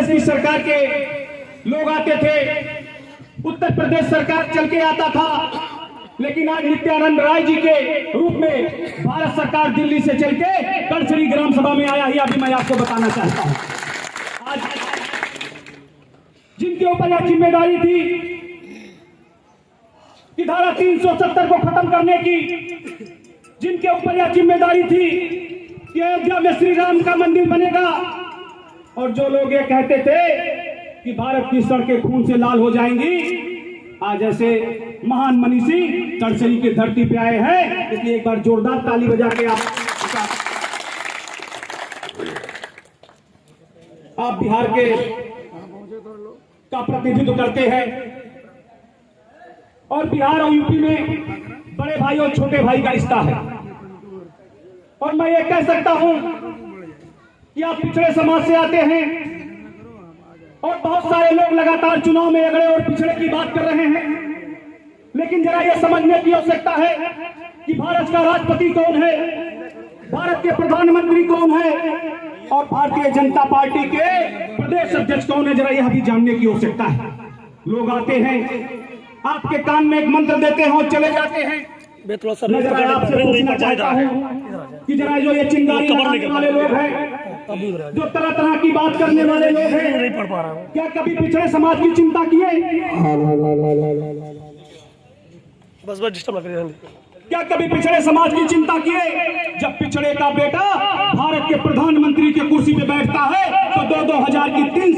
प्रदेश की सरकार के लोग आते थे, उत्तर प्रदेश सरकार चल के आता था, लेकिन आज नित्यानंद राय जी के रूप में भारत सरकार दिल्ली से चल के कड़छड़ी ग्राम सभा में आया ही अभी मैं आपको बताना चाहता हूं। आज जिनके ऊपर यह जिम्मेदारी थी कि धारा 370 को खत्म करने की, जिनके ऊपर यह जिम्मेदारी थी कि अयोध्या में श्री राम का मंदिर बनेगा, और जो लोग ये कहते थे कि भारत की सड़कें खून से लाल हो जाएंगी, आज ऐसे महान मनीषी कड़छड़ी की धरती पे आए हैं। इसलिए एक बार जोरदार ताली बजा के आप बिहार के का प्रतिनिधित्व करते हैं, और बिहार और यूपी में बड़े भाई और छोटे भाई का रिश्ता है। और मैं ये कह सकता हूं कि आप पिछड़े समाज से आते हैं, और बहुत सारे लोग लगातार चुनाव में अगड़े और पिछड़े की बात कर रहे हैं, लेकिन जरा यह समझने की आवश्यकता है कि भारत का राष्ट्रपति कौन है, भारत के प्रधानमंत्री कौन है, और भारतीय जनता पार्टी के प्रदेश अध्यक्ष कौन है, जरा यह भी जानने की आवश्यकता है। लोग आते हैं, आपके कान में एक मंत्र देते हैं और चले जाते हैं। मैं जरा आपसे पूछना चाहता हूं कि जरा जो ये चिंगारी लगाने वाले लोग हैं, जो तरह तरह की बात करने वाले लोग हैं, क्या कभी पिछड़े समाज की चिंता किए? बस डिस्टर्ब लग रही है। क्या कभी पिछड़े समाज की चिंता किए? जब पिछड़े का बेटा भारत के प्रधानमंत्री की कुर्सी पे बैठता है तो 2-2 हजार की 3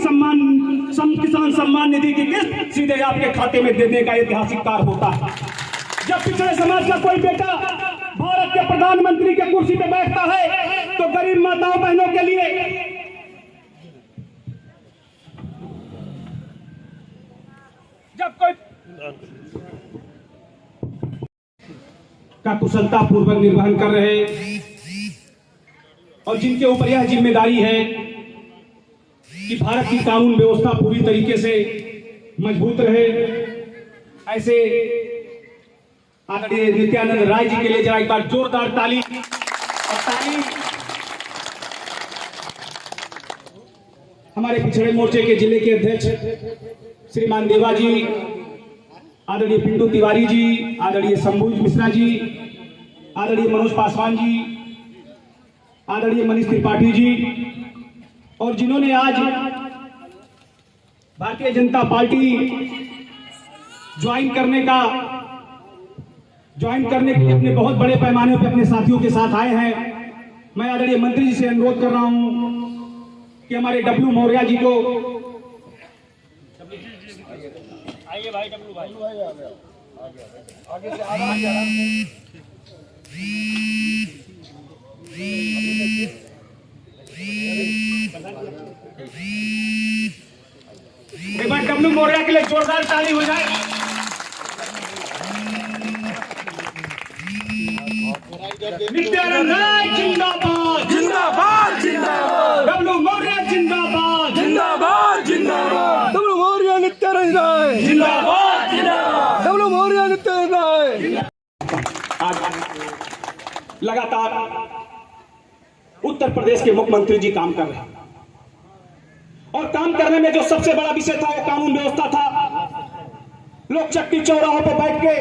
किसान सम्मान निधि की किस्त सीधे आपके खाते में देने का ऐतिहासिक कार्य होता है। जब पिछड़े समाज का कोई बेटा भारत के प्रधानमंत्री के कुर्सी पे बैठता है तो गरीब माताओं बहनों के लिए जब कोई का कुशलता पूर्वक निर्वहन कर रहे, और जिनके ऊपर यह जिम्मेदारी है कि भारत की कानून व्यवस्था पूरी तरीके से मजबूत रहे, ऐसे आदरणीय नित्यानंद राय जी के लिए जरा एक बार जोरदार ताली। और ताली हमारे पिछड़े मोर्चे के जिले के अध्यक्ष श्रीमान देवा जी, आदरणीय पिंटू तिवारी जी, आदरणीय शंभुज मिश्रा जी, आदरणीय मनोज पासवान जी, आदरणीय मनीष त्रिपाठी जी, और जिन्होंने आज भारतीय जनता पार्टी ज्वाइन करने के लिए अपने बहुत बड़े पैमाने पर अपने साथियों के साथ आए हैं। मैं आदरणीय मंत्री जी से अनुरोध कर रहा हूं कि हमारे डब्लू मौर्य जी को आइए भाई, डब्लू भाई आगे से एक बार डब्लू मौर्य के लिए जोरदार ताली हो जाए। नित्यानंद राय जिंदाबाद, जिंदाबाद जिंदाबाद। डब्लू मौर्य जिंदाबाद, जिंदाबाद जिंदाबाद। डब्लू मौर्य नित्यानंद राय जिंदाबाद, जिंदाबाद। डब्लू मौर्य नित्यानंद राय। लगातार उत्तर प्रदेश के मुख्यमंत्री जी काम कर रहे हैं, और काम करने में जो सबसे बड़ा विषय था वो कानून व्यवस्था था। लोग चट्टी चौराहों पर बैठ के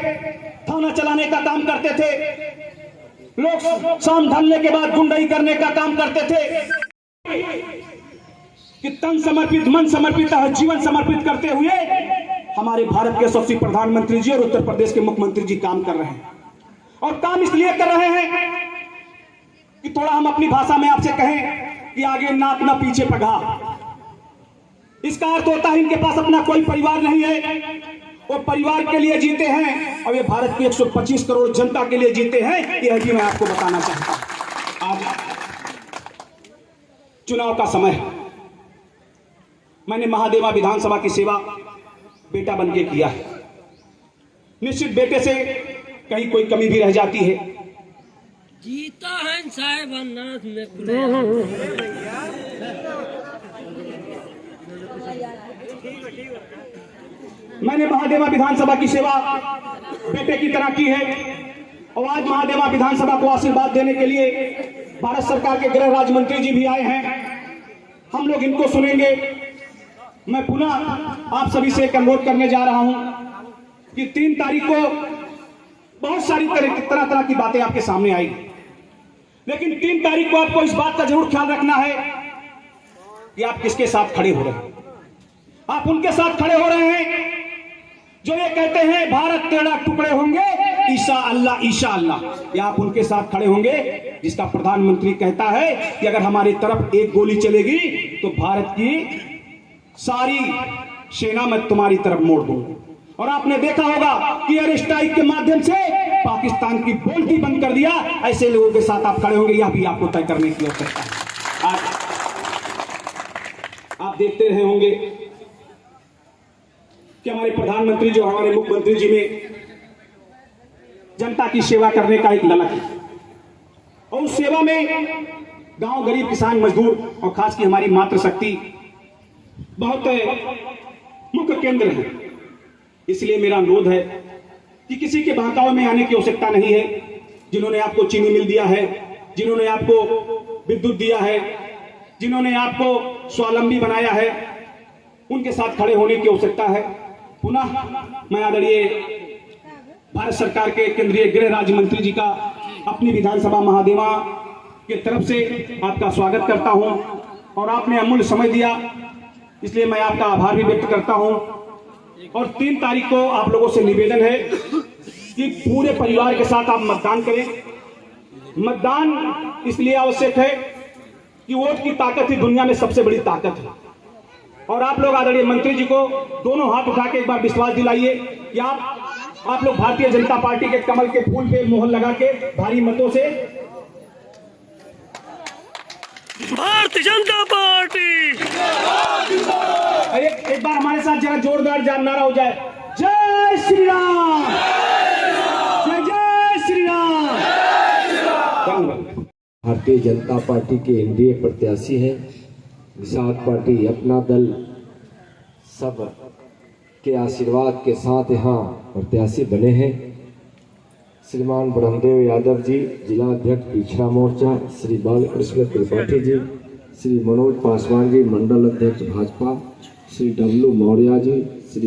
थाना चलाने का काम करते थे, लोग शाम ढलने के बाद गुंडाई करने का काम करते थे, कि तन समर्पित, मन समर्पित, जीवन समर्पित करते हुए हमारे भारत के यशस्वी प्रधानमंत्री जी और उत्तर प्रदेश के मुख्यमंत्री जी काम कर रहे हैं। और काम इसलिए कर रहे हैं कि थोड़ा हम अपनी भाषा में आपसे कहें कि आगे नाक ना पीछे पगहा। इसका अर्थ होता है इनके पास अपना कोई परिवार नहीं है, वो परिवार के लिए जीते हैं, और ये भारत की 125 करोड़ जनता के लिए जीते हैं। यह भी मैं आपको बताना चाहता हूं। आज चुनाव का समय है। मैंने महादेवा विधानसभा की सेवा बेटा बनके किया है। निश्चित बेटे से कहीं कोई कमी भी रह जाती है। जीता है साहेब अन्नाथ में मैंने महादेवा विधानसभा की सेवा बेटे की तरह की है, और आज महादेवा विधानसभा को आशीर्वाद देने के लिए भारत सरकार के गृह राज्य मंत्री जी भी आए हैं। हम लोग इनको सुनेंगे, मैं पुनः आप सभी से एक अनुरोध करने जा रहा हूं कि 3 तारीख को बहुत सारी तरह की बातें आपके सामने आई, लेकिन 3 तारीख को आपको इस बात का जरूर ख्याल रखना है कि आप किसके साथ खड़े हो रहे हैं। आप उनके साथ खड़े हो रहे हैं जो ये कहते हैं भारत तेरा टुकड़े होंगे, ईशा अल्लाह। या आप उनके साथ खड़े होंगे जिसका प्रधानमंत्री कहता है कि अगर हमारी तरफ एक गोली चलेगी तो भारत की सारी सेना मैं तुम्हारी तरफ मोड़ दूंगा। और आपने देखा होगा कि एयर स्ट्राइक के माध्यम से पाकिस्तान की बोलती बंद कर दिया। ऐसे लोगों के साथ आप खड़े होंगे, यह भी आपको तय करने की आवश्यकता है। आज आप देखते रहे होंगे कि हमारे प्रधानमंत्री जो हमारे मुख्यमंत्री जी में जनता की सेवा करने का एक ललक है, और उस सेवा में गांव, गरीब, किसान, मजदूर और खास की हमारी मातृशक्ति बहुत मुख्य केंद्र है। इसलिए मेरा अनुरोध है कि किसी के बहकावे में आने की आवश्यकता नहीं है। जिन्होंने आपको चीनी मिल दिया है, जिन्होंने आपको विद्युत दिया है, जिन्होंने आपको स्वावलंबी बनाया है, उनके साथ खड़े होने की आवश्यकता है। पुनः मैं आदरणीय भारत सरकार के केंद्रीय गृह राज्य मंत्री जी का अपनी विधानसभा महादेवा के तरफ से आपका स्वागत करता हूं, और आपने अमूल्य समय दिया, इसलिए मैं आपका आभार भी व्यक्त करता हूं। और 3 तारीख को आप लोगों से निवेदन है कि पूरे परिवार के साथ आप मतदान करें। मतदान इसलिए आवश्यक है कि वोट की ताकत ही दुनिया में सबसे बड़ी ताकत है। और आप लोग आदरणीय मंत्री जी को दोनों हाथ उठा के एक बार विश्वास दिलाइए कि आप लोग भारतीय जनता पार्टी के कमल के फूल पे मोहर लगा के भारी मतों से भारतीय जनता पार्टी एक बार हमारे साथ जरा जोरदार नारा हो जाए, जय श्री राम, जय जय श्री राम। भारतीय जनता पार्टी के एनडीए प्रत्याशी हैं। निषाद पार्टी, अपना दल, सब के आशीर्वाद के साथ यहाँ प्रत्याशी बने हैं। श्रीमान ब्रह्मदेव यादव जी, जिला अध्यक्ष पिछड़ा मोर्चा, श्री बालकृष्ण त्रिपाठी जी, श्री मनोज पासवान जी, मंडल अध्यक्ष भाजपा, श्री डब्लू मौर्य जी, श्री